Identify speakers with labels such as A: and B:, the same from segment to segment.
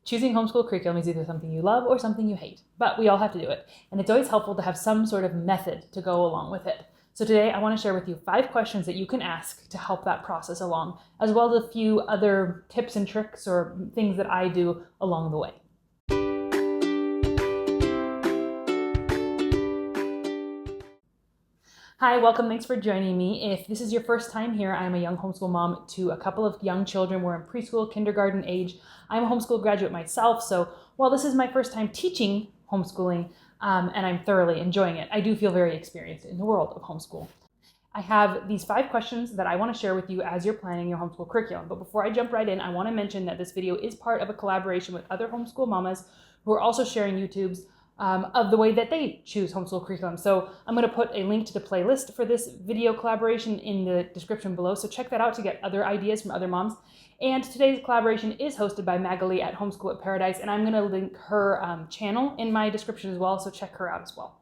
A: Choosing homeschool curriculum is either something you love or something you hate, but we all have to do it. And it's always helpful to have some sort of method to go along with it. So today I want to share with you 5 questions that you can ask to help that process along, as well as a few other tips and tricks or things that I do along the way. Hi, welcome. Thanks for joining me. If this is your first time here, I'm a young homeschool mom to a couple of young children. We're in preschool, kindergarten age. I'm a homeschool graduate myself, so while this is my first time teaching homeschooling, and I'm thoroughly enjoying it, I do feel very experienced in the world of homeschool. I have these 5 questions that I want to share with you as you're planning your homeschool curriculum. But before I jump right in, I want to mention that this video is part of a collaboration with other homeschool mamas who are also sharing YouTubes of the way that they choose homeschool curriculum. So I'm going to put a link to the playlist for this video collaboration in the description below. So check that out to get other ideas from other moms. And today's collaboration is hosted by Magali at Homeschool at Paradise, and I'm going to link her channel in my description as well. So check her out as well.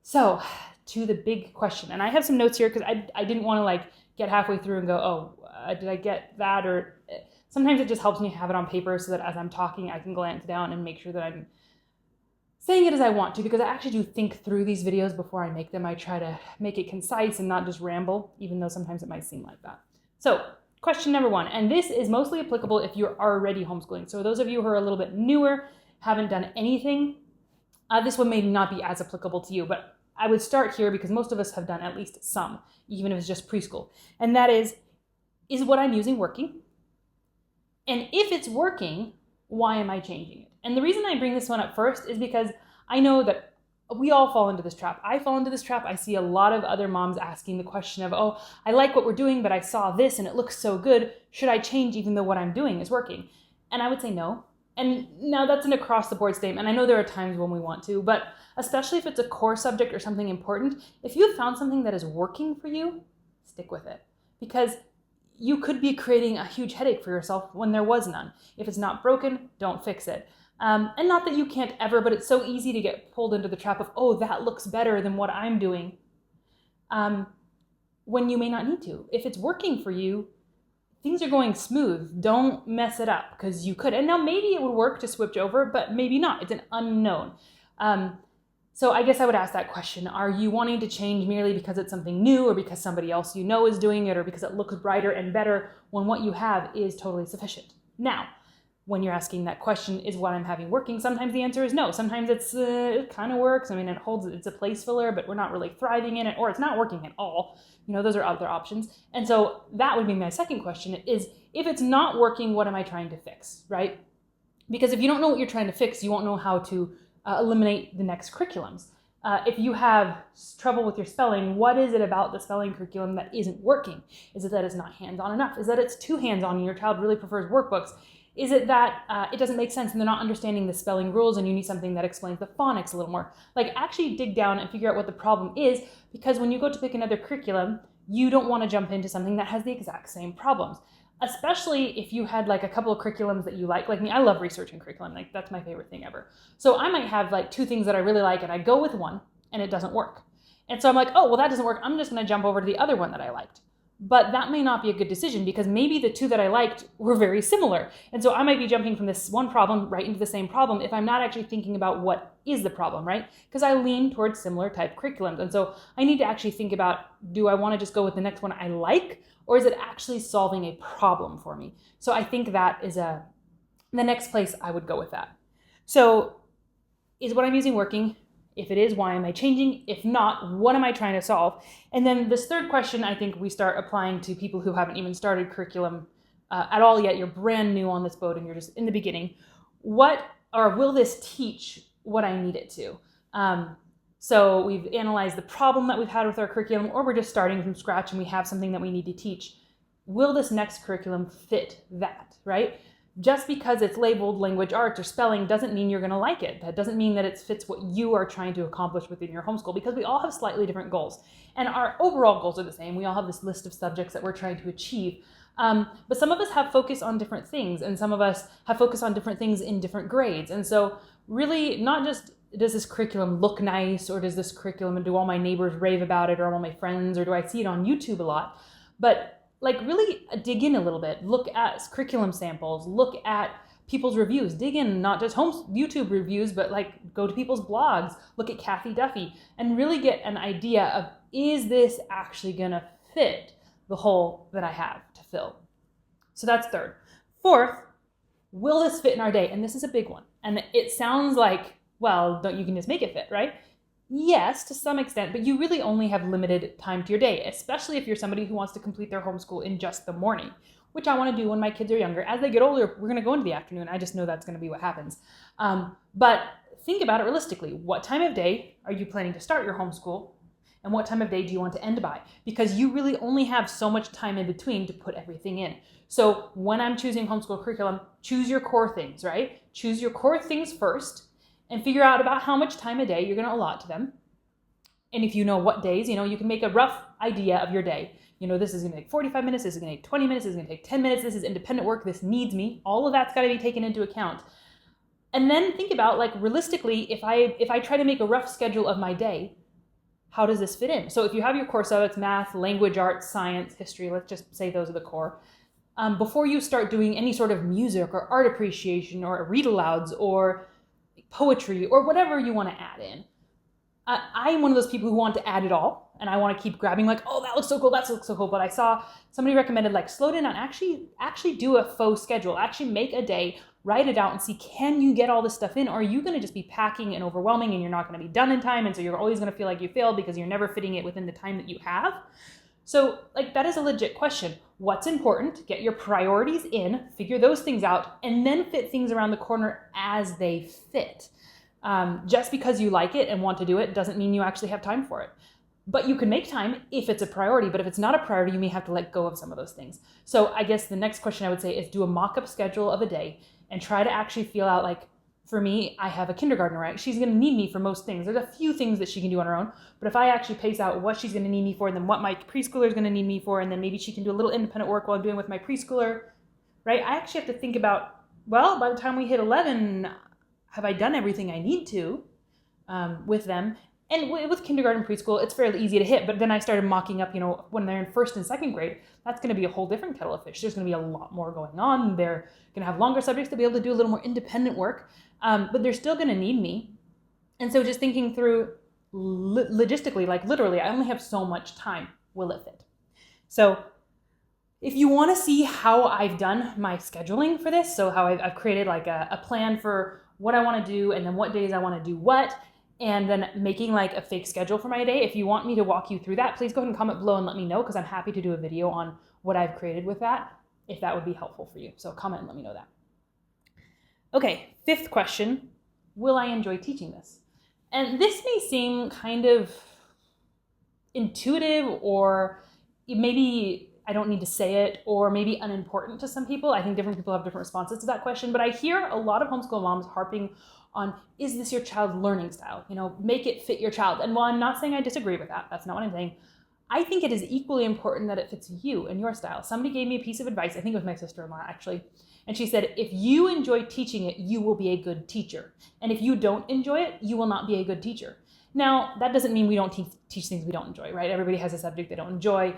A: So to the big question, and I have some notes here because I didn't want to get halfway through and go, did I get that? Or sometimes it just helps me have it on paper so that as I'm talking, I can glance down and make sure that I'm saying it as I want to, because I actually do think through these videos before I make them. I try to make it concise and not just ramble, even though sometimes it might seem like that. So question number 1, and this is mostly applicable if you're already homeschooling. So those of you who are a little bit newer, haven't done anything, this one may not be as applicable to you, but I would start here because most of us have done at least some, even if it's just preschool. And that is what I'm using working? And if it's working, why am I changing it? And the reason I bring this one up first is because I know that we all fall into this trap. I fall into this trap. I see a lot of other moms asking the question of, I like what we're doing, but I saw this and it looks so good. Should I change even though what I'm doing is working? And I would say no. And now that's an across the board statement. I know there are times when we want to, but especially if it's a core subject or something important, if you have found something that is working for you, stick with it. Because you could be creating a huge headache for yourself when there was none. If it's not broken, don't fix it. And not that you can't ever, but it's so easy to get pulled into the trap of, that looks better than what I'm doing, when you may not need to. If it's working for you, things are going smooth. Don't mess it up, because you could. And now maybe it would work to switch over, but maybe not. It's an unknown. So I guess I would ask that question. Are you wanting to change merely because it's something new, or because somebody else you know is doing it, or because it looks brighter and better when what you have is totally sufficient? Now, when you're asking that question, is what I'm having working? Sometimes the answer is no. Sometimes it kind of works. I mean, it's a place filler, but we're not really thriving in it, or it's not working at all. Those are other options. And so that would be my second question is, if it's not working, what am I trying to fix, right? Because if you don't know what you're trying to fix, you won't know how to eliminate the next curriculums. If you have trouble with your spelling, what is it about the spelling curriculum that isn't working? Is it that it's not hands-on enough? Is that it's too hands-on and your child really prefers workbooks? Is it that it doesn't make sense and they're not understanding the spelling rules and you need something that explains the phonics a little more? Actually dig down and figure out what the problem is, because when you go to pick another curriculum, you don't want to jump into something that has the exact same problems. Especially if you had a couple of curriculums that you like me, I love researching curriculum. That's my favorite thing ever. So I might have 2 things that I really like and I go with one and it doesn't work. And so I'm that doesn't work. I'm just going to jump over to the other one that I liked. But that may not be a good decision, because maybe the 2 that I liked were very similar. And so I might be jumping from this one problem right into the same problem if I'm not actually thinking about what is the problem, right? Because I lean towards similar type curriculums. And so I need to actually think about, do I want to just go with the next one I like, or is it actually solving a problem for me? So I think that is the next place I would go with that. So is what I'm using working? If it is, why am I changing? If not, what am I trying to solve? And then this third question, I think we start applying to people who haven't even started curriculum at all yet. You're brand new on this boat and you're just in the beginning. Will this teach what I need it to? So we've analyzed the problem that we've had with our curriculum, or we're just starting from scratch and we have something that we need to teach. Will this next curriculum fit that, right? Just because it's labeled language arts or spelling doesn't mean you're going to like it. That doesn't mean that it fits what you are trying to accomplish within your homeschool, because we all have slightly different goals. And our overall goals are the same. We all have this list of subjects that we're trying to achieve. But some of us have focus on different things, and some of us have focus on different things in different grades. And so really not just does this curriculum look nice, or does this curriculum, do all my neighbors rave about it, or all my friends, or do I see it on YouTube a lot? But really dig in a little bit, look at curriculum samples, look at people's reviews, dig in, not just YouTube reviews, but like go to people's blogs, look at Kathy Duffy, and really get an idea of, is this actually gonna fit the hole that I have to fill? So that's third. Fourth, will this fit in our day? And this is a big one. And it sounds like, well, you can just make it fit, right? Yes, to some extent, but you really only have limited time to your day, especially if you're somebody who wants to complete their homeschool in just the morning, which I want to do when my kids are younger. As they get older, we're going to go into the afternoon. I just know that's going to be what happens. But think about it realistically. What time of day are you planning to start your homeschool? And what time of day do you want to end by? Because you really only have so much time in between to put everything in. So when I'm choosing homeschool curriculum, choose your core things, right? Choose your core things first and figure out about how much time a day you're going to allot to them. And if you know what days, you can make a rough idea of your day. This is going to take 45 minutes, this is going to take 20 minutes, this is going to take 10 minutes, this is independent work, this needs me. All of that's got to be taken into account. And then think about, like, realistically, if I try to make a rough schedule of my day, how does this fit in? So if you have your core subjects, math, language, arts, science, history, let's just say those are the core. Before you start doing any sort of music or art appreciation or read alouds or poetry or whatever you want to add in, I'm one of those people who want to add it all, and I want to keep grabbing, like, oh, that looks so cool, that looks so cool. But I saw somebody recommended, like, slow down and actually do a faux schedule, actually make a day, write it out, and see, can you get all this stuff in, or are you going to just be packing and overwhelming, and you're not going to be done in time, and so you're always going to feel like you failed because you're never fitting it within the time that you have. So, like, that is a legit question. What's important? Get your priorities in, figure those things out, and then fit things around the corner as they fit. Just because you like it and want to do it doesn't mean you actually have time for it. But you can make time if it's a priority, but if it's not a priority, you may have to let go of some of those things. So I guess the next question I would say is do a mock-up schedule of a day and try to actually feel out, like, for me, I have a kindergartner, right? She's going to need me for most things. There's a few things that she can do on her own, but if I actually pace out what she's going to need me for, and then what my preschooler is going to need me for, and then maybe she can do a little independent work while I'm doing with my preschooler, right? I actually have to think about, well, by the time we hit 11, have I done everything I need to with them? And with kindergarten, preschool, it's fairly easy to hit. But then I started mocking up, when they're in first and second grade, that's going to be a whole different kettle of fish. There's going to be a lot more going on. They're going to have longer subjects to be able to do a little more independent work. But they're still going to need me. And so just thinking through logistically, like literally, I only have so much time. Will it fit? So if you want to see how I've done my scheduling for this, so how I've created like a plan for what I want to do and then what days I want to do what, and then making like a fake schedule for my day. If you want me to walk you through that, please go ahead and comment below and let me know, because I'm happy to do a video on what I've created with that, if that would be helpful for you. So comment and let me know that. Okay, fifth question, will I enjoy teaching this? And this may seem kind of intuitive, or maybe I don't need to say it, or maybe unimportant to some people. I think different people have different responses to that question, but I hear a lot of homeschool moms harping on, is this your child's learning style? Make it fit your child. And while I'm not saying I disagree with that, that's not what I'm saying, I think it is equally important that it fits you and your style. Somebody gave me a piece of advice, I think it was my sister-in-law actually, and she said, if you enjoy teaching it, you will be a good teacher. And if you don't enjoy it, you will not be a good teacher. Now, that doesn't mean we don't teach things we don't enjoy, right? Everybody has a subject they don't enjoy,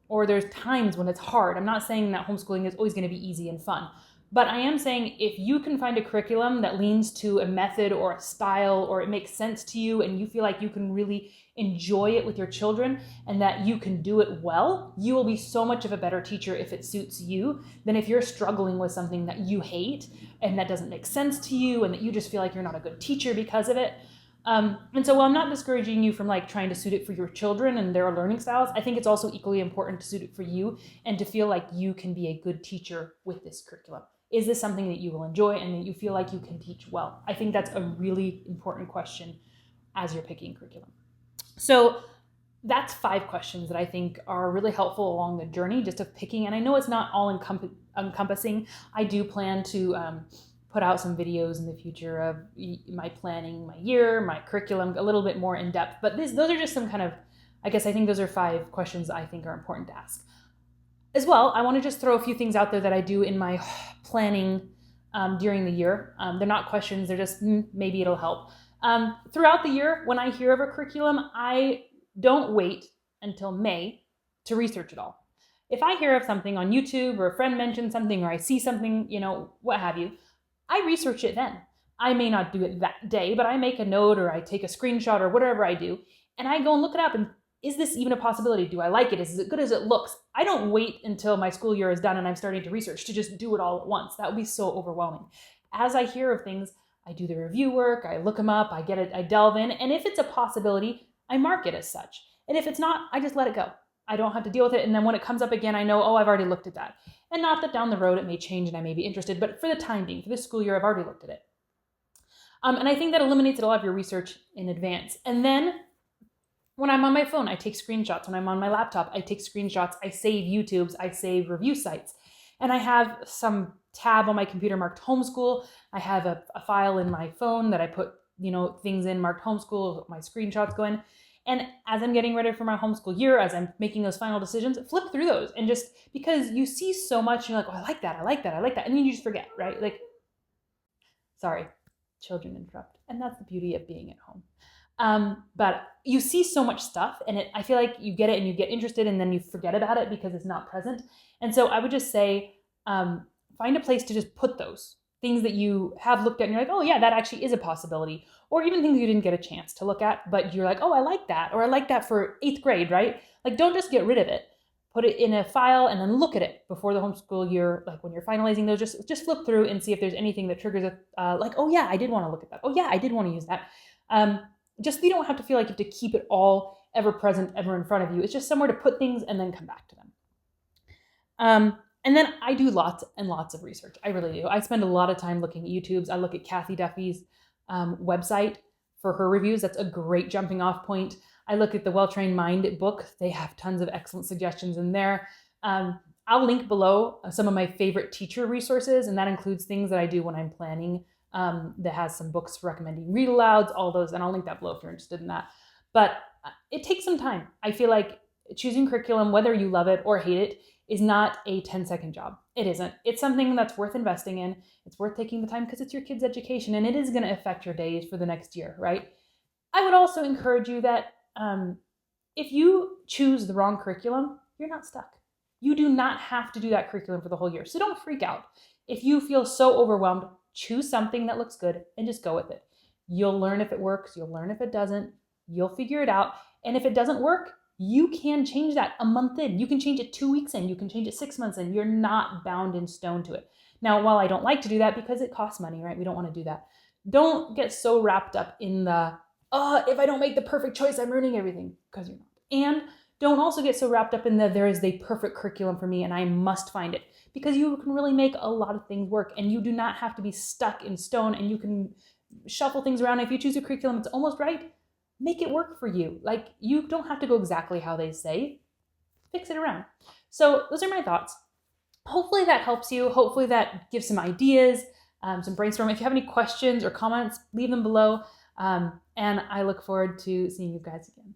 A: or there's times when it's hard. I'm not saying that homeschooling is always going to be easy and fun, but I am saying if you can find a curriculum that leans to a method or a style, or it makes sense to you and you feel like you can really enjoy it with your children and that you can do it well, you will be so much of a better teacher if it suits you than if you're struggling with something that you hate and that doesn't make sense to you and that you just feel like you're not a good teacher because of it. And so while I'm not discouraging you from like trying to suit it for your children and their learning styles, I think it's also equally important to suit it for you and to feel like you can be a good teacher with this curriculum. Is this something that you will enjoy and that you feel like you can teach well? I think that's a really important question as you're picking curriculum. So that's 5 questions that I think are really helpful along the journey just of picking. And I know it's not all encompassing. I do plan to put out some videos in the future of my planning, my year, my curriculum, a little bit more in depth. But those are just some kind of, I think those are 5 questions I think are important to ask. As well, I want to just throw a few things out there that I do in my planning during the year. They're not questions, they're just maybe it'll help. Throughout the year, when I hear of a curriculum, I don't wait until May to research it all. If I hear of something on YouTube or a friend mentions something or I see something, what have you, I research it then. I may not do it that day, but I make a note or I take a screenshot or whatever I do, and I go and look it up and is this even a possibility? Do I like it? Is it good as it looks? I don't wait until my school year is done and I'm starting to research to just do it all at once. That would be so overwhelming. As I hear of things, I do the review work, I look them up, I delve in, and if it's a possibility, I mark it as such. And if it's not, I just let it go. I don't have to deal with it, and then when it comes up again, I know, I've already looked at that. And not that down the road it may change and I may be interested, but for the time being, for this school year, I've already looked at it. And I think that eliminates a lot of your research in advance. And then when I'm on my phone, I take screenshots. When I'm on my laptop, I take screenshots. I save YouTubes. I save review sites. And I have some tab on my computer marked homeschool. I have a file in my phone that I put, things in marked homeschool, my screenshots go in. And as I'm getting ready for my homeschool year, as I'm making those final decisions, flip through those. And just because you see so much, you're like, I like that, I like that, I like that. And then you just forget, right? Sorry, children interrupt. And that's the beauty of being at home. But you see so much stuff and I feel like you get it and you get interested and then you forget about it because it's not present. And so I would just say, find a place to just put those things that you have looked at and you're like, oh yeah, that actually is a possibility. Or even things you didn't get a chance to look at, but you're like, oh, I like that. Or I like that for 8th grade, right? Don't just get rid of it. Put it in a file and then look at it before the homeschool year. When you're finalizing those, just flip through and see if there's anything that triggers oh yeah, I did want to look at that. Oh yeah, I did want to use that. Just you don't have to feel like you have to keep it all ever present, ever in front of you. It's just somewhere to put things and then come back to them. And then I do lots and lots of research. I really do. I spend a lot of time looking at YouTubes. I look at Kathy Duffy's website for her reviews. That's a great jumping off point. I look at the Well-Trained Mind book. They have tons of excellent suggestions in there. I'll link below some of my favorite teacher resources, and that includes things that I do when I'm planning that has some books recommending read alouds, all those, and I'll link that below if you're interested in that. But it takes some time. I feel like choosing curriculum, whether you love it or hate it, is not a 10-second job. It isn't. It's something that's worth investing in. It's worth taking the time because it's your kid's education and it is going to affect your days for the next year, right? I would also encourage you that if you choose the wrong curriculum, you're not stuck. You do not have to do that curriculum for the whole year. So don't freak out. If you feel so overwhelmed, choose something that looks good and just go with it. You'll learn if it works. You'll learn if it doesn't. You'll figure it out. And if it doesn't work, you can change that a month in. You can change it 2 weeks in. You can change it 6 months in. You're not bound in stone to it. Now, while I don't like to do that because it costs money, right? We don't want to do that. Don't get so wrapped up in the, if I don't make the perfect choice, I'm ruining everything, because you're not. And don't also get so wrapped up in the, there is the perfect curriculum for me and I must find it, because you can really make a lot of things work and you do not have to be stuck in stone, and you can shuffle things around. If you choose a curriculum that's almost right, make it work for you. You don't have to go exactly how they say. Fix it around. So those are my thoughts. Hopefully that helps you. Hopefully that gives some ideas, some brainstorming. If you have any questions or comments, leave them below. And I look forward to seeing you guys again.